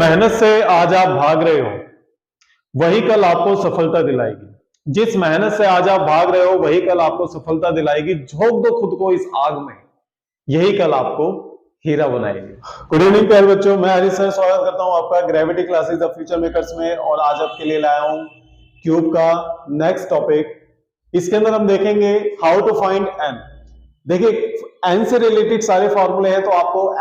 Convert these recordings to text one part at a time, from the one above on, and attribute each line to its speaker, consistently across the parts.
Speaker 1: मेहनत से आज आप भाग रहे हो वही कल आपको सफलता दिलाएगी। जिस मेहनत से आज आप भाग रहे हो वही कल आपको सफलता दिलाएगी। झोंक दो खुद को इस आग में, यही कल आपको हीरा बनाएगी। गुड इवनिंग प्यारे बच्चों, मैं हरीश सर स्वागत करता हूं आपका gravity classes the future makers में। और आज आपके लिए लाया हूं क्यूब का नेक्स्ट टॉपिक। इसके अंदर हम देखेंगे हाउ टू फाइंड एन। देखिए, एन से रिलेटेड सारे फॉर्मूले हैं, तो आपको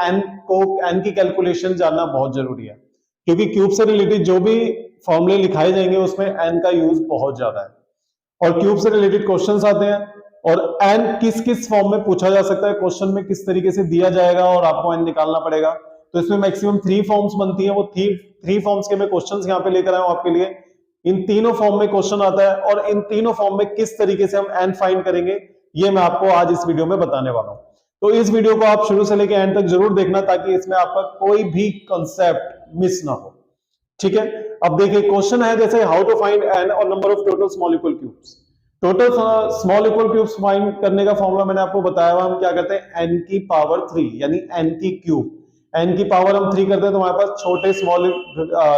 Speaker 1: एन की कैलकुलेशन जानना बहुत जरूरी है, क्योंकि क्यूब से रिलेटेड जो भी फॉर्मूले लिखाए जाएंगे उसमें एन का यूज बहुत ज्यादा है। और क्यूब से रिलेटेड क्वेश्चंस आते हैं, और एन किस किस फॉर्म में पूछा जा सकता है, क्वेश्चन में किस तरीके से दिया जाएगा और आपको एन निकालना पड़ेगा। तो इसमें मैक्सिमम 3 फॉर्म्स बनती हैं। वो 3 फॉर्म्स के मैं क्वेश्चंस यहाँ पे लेकर आया हूं आपके लिए। इन तीनों फॉर्म में क्वेश्चन आता है, और इन तीनों फॉर्म में किस तरीके से हम एन फाइंड करेंगे ये मैं आपको आज इस वीडियो में बताने वाला हूं। तो इस वीडियो को आप शुरू से लेकर एंड तक जरूर देखना, ताकि इसमें आपका कोई भी कॉन्सेप्ट मिस ना हो। ठीक है, अब देखिए क्वेश्चन है जैसे हाउ टू फाइंड एन और number of total small equal cubes. Total small equal cubes find करने का फॉर्मूला मैंने आपको बताया हुआ। हम क्या करते हैं, एन की पावर 3 यानी एन की क्यूब। एन की पावर हम 3 करते हैं तो हमारे पास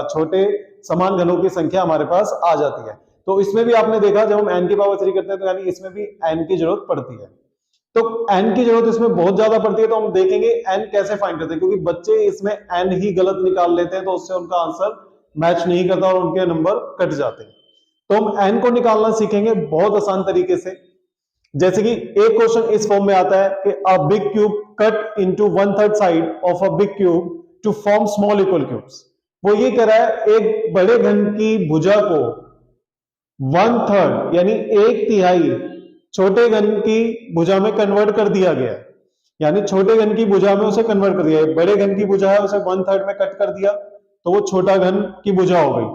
Speaker 1: छोटे समान घनों की संख्या हमारे पास आ जाती है। तो इसमें भी आपने देखा, जब हम एन की पावर 3 करते हैं तो यानी इसमें भी एन की जरूरत पड़ती है। तो एन की जरूरत इसमें बहुत ज्यादा पड़ती है। तो हम देखेंगे एन कैसे फाइंड करते हैं, क्योंकि बच्चे इसमें एन ही गलत निकाल लेते हैं, तो उससे उनका आंसर मैच नहीं करता और उनके नंबर कट जाते हैं। तो हम एन को निकालना सीखेंगे बहुत आसान तरीके से। जैसे कि एक क्वेश्चन इस फॉर्म में आता है कि अ big cube cut into 1/3 side of a big cube two form small equal cubes. वो ये कह रहा है एक बड़े घन की भुजा को 1/3 यानी 1/3 छोटे घन की भुजा में कन्वर्ट कर दिया गया है। यानी छोटे घन की भुजा में उसे कन्वर्ट कर दिया। बड़े घन की भुजा है, उसे 1/3 में कट कर दिया तो वो छोटा घन की भुजा हो गई।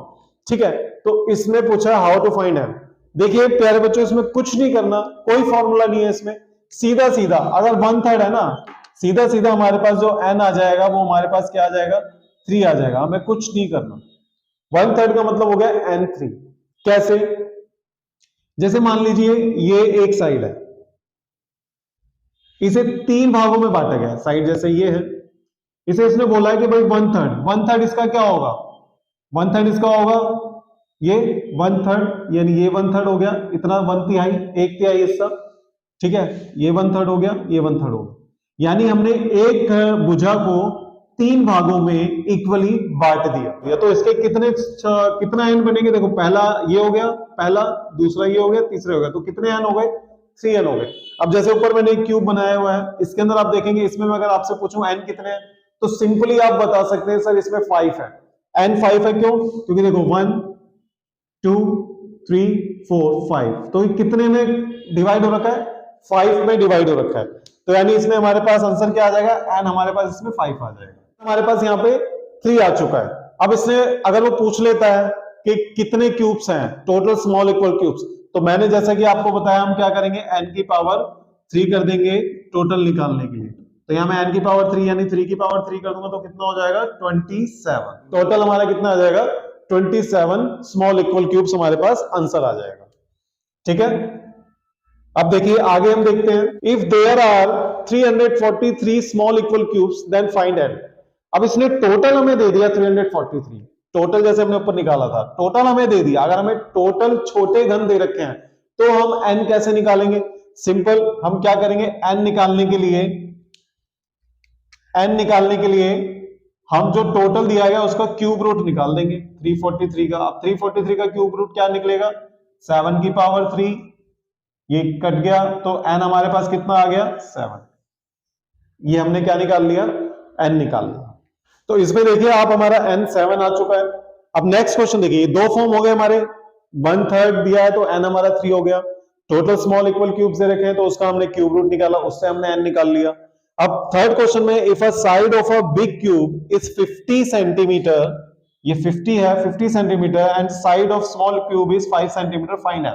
Speaker 1: ठीक है, तो इसमें पूछा हाउ टू फाइंड एन। देखिए प्यारे बच्चों, इसमें कुछ नहीं करना, कोई फॉर्मूला नहीं है इसमें। सीधा सीधा अगर 1/3 है ना, सीधा सीधा हमारे पास जो एन आ जाएगा वो हमारे पास क्या आ जाएगा, 3 आ जाएगा। हमें कुछ नहीं करना। 1/3 का मतलब हो गया n3। कैसे, जैसे मान लीजिए ये एक साइड है, इसे 3 भागों में बांटा गया है। साइड जैसे ये है, इसे इसने बोला है कि भाई 1/3 इसका क्या होगा, 1/3 इसका होगा ये 1/3, यानी ये 1/3 हो गया, इतना 1/3, 1/3 इसका। ठीक है, ये 1/3 हो गया, ये 1/3 हो गया। यानी हमने एक भुजा को 3 भागों में इक्वली बांट दिया। तो इसके कितना एन बनेंगे, देखो पहला ये हो गया, पहला, दूसरा ये हो गया, तीसरा हो गया, तो कितने एन हो गए, 3 एन हो गए। अब जैसे ऊपर मैंने एक क्यूब बनाया हुआ है, इसके अंदर आप देखेंगे, इसमें मैं अगर आपसे पूछूं एन कितने हैं, तो सिंपली आप बता सकते हैं सर इसमें 5 है। एन 5 है, क्यों, क्योंकि देखो 1 2 3 4 5, तो ये कितने में डिवाइड हो रखा है, 5 में डिवाइड हो रखा है। तो यानी इसमें हमारे पास आंसर क्या आ जाएगा, एन हमारे पास इसमें 5 आ जाएगा। हमारे पास यहाँ पे 3 आ चुका है। अब इसने अगर वो पूछ लेता है कि कितने क्यूब्स हैं, टोटल स्मॉल इक्वल क्यूब्स, तो मैंने जैसा कि आपको बताया, हम क्या करेंगे, एन की पावर 3 कर देंगे टोटल निकालने के लिए। तो यहाँ मैं एन की पावर 3 यानी 3 की पावर 3 कर दूंगा, तो कितना हो जाएगा, 27। टोटल हमारा कितना आ जाएगा, 27 स्मॉल इक्वल क्यूब्स हमारे पास आंसर आ जाएगा। ठीक है, अब देखिए आगे हम देखते हैं, if there are 343 small equal cubes then find N. अब इसने टोटल हमें दे दिया 343, टोटल जैसे हमने ऊपर निकाला था, टोटल हमें दे दिया। अगर हमें टोटल छोटे घन दे रखे हैं तो हम एन कैसे निकालेंगे, सिंपल, हम क्या करेंगे, एन निकालने के लिए हम जो टोटल दिया गया उसका क्यूब रूट निकाल देंगे 343 का। अब 343 का क्यूब रूट क्या निकलेगा, 7 की पावर 3, ये कट गया तो एन हमारे पास कितना आ गया, 7। ये हमने क्या निकाल लिया, एन निकाल लिया। तो इसमें देखिए आप, हमारा एन 7 आ चुका है। अब नेक्स्ट क्वेश्चन देखिए, दो फॉर्म हो गए हमारे, 1/3 दिया है तो एन हमारा 3 हो गया। टोटल स्मॉल इक्वल क्यूब्स दे रखे हैं तो उसका हमने क्यूब रूट निकाला, उससे हमने एन निकाल लिया। अब थर्ड क्वेश्चन में, if a side of a big cube is 50 centimetre, ये 50 है, 50 centimetre, and side of small cube is 5 centimetre, find N.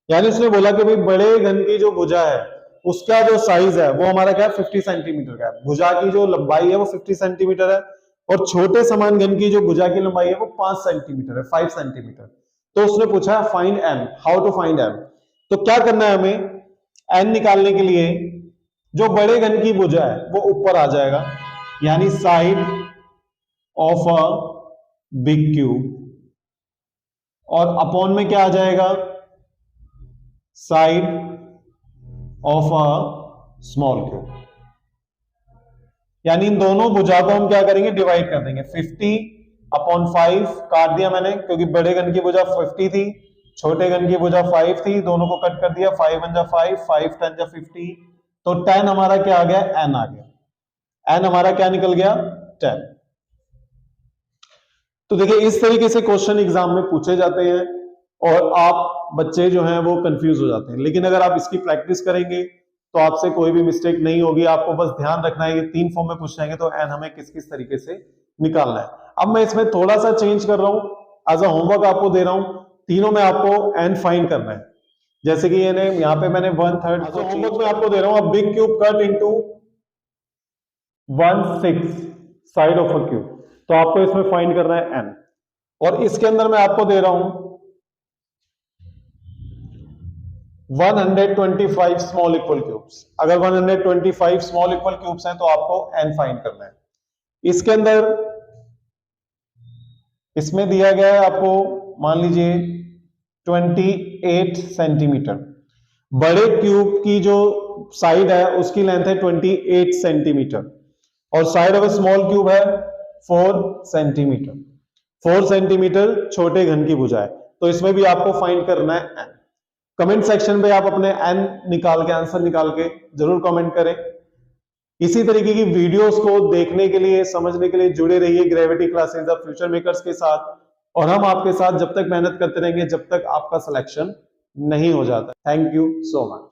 Speaker 1: यानी उसने बोला कि भाई बड़े घन की जो भुजा है उसका जो साइज है वो हमारा क्या है, 50 सेंटीमीटर का है। भुजा की जो लंबाई है वो 50 सेंटीमीटर है, और छोटे समान घन की जो भुजा की लंबाई है वो 5 सेंटीमीटर है, 5 सेंटीमीटर। तो उसने पूछा find N, how to find N. तो क्या करना है हमें, एन निकालने के लिए जो बड़े घन की भुजा है वो ऊपर आ जाएगा, यानी side of a big cube और अपॉन में क्या आ जाएगा, side of a small cube. यानी इन दोनों भुजा को हम क्या करेंगे, डिवाइड कर देंगे। 50/5 काट दिया मैंने, क्योंकि बड़े घन की भुजा 50 थी, छोटे घन की भुजा 5 थी, दोनों को कट कर दिया। 5 1 जा 5, 5 10 जा 50, तो 10 हमारा क्या आ गया, n आ गया। n हमारा क्या निकल गया, 10। तो देखिए इस तरीके से क्वेश्चन एग्जाम में पूछे जाते हैं और आप बच्चे जो हैं वो कंफ्यूज हो जाते हैं। लेकिन अगर आप इसकी प्रैक्टिस करेंगे तो आपसे कोई भी मिस्टेक नहीं होगी। आपको बस ध्यान रखना है, ये 3 फॉर्म में पूछ जाएंगे तो n हमें किस किस तरीके से निकालना है। अब मैं इसमें थोड़ा सा चेंज कर रहा हूं, एज अ होमवर्क आपको दे रहा हूं। तीनों में आपको n फाइंड करना है। जैसे कि ये यहाँ पे मैंने 1/3 होमवर्क में आपको दे रहा हूं। Big cube cut into 1/6 side of a cube, तो आपको इसमें फाइंड करना है n। और इसके अंदर मैं आपको दे रहा हूं 125 स्मॉल इक्वल क्यूब्स। अगर 125 स्मॉल इक्वल क्यूब्स हैं तो आपको n फाइंड करना है। इसके अंदर इसमें दिया गया है आपको, मान लीजिए 28 सेंटीमीटर। बड़े क्यूब की जो साइड है उसकी लेंथ है 28 सेंटीमीटर और side of A small cube है 4 सेंटीमीटर। 4 सेंटीमीटर छोटे घन की भुजा है, तो इसमें भी आपको फाइंड करना है n। कमेंट सेक्शन पे आप अपने n निकाल के, आंसर निकाल के जरूर कमेंट करें। इसी तरीके की वीडियोस को देखने के लिए, समझने के लिए जुड़े रहिए gravity classes the future makers के साथ, और हम आपके साथ जब तक मेहनत करते रहेंगे जब तक आपका सिलेक्शन नहीं हो जाता। Thank you so much.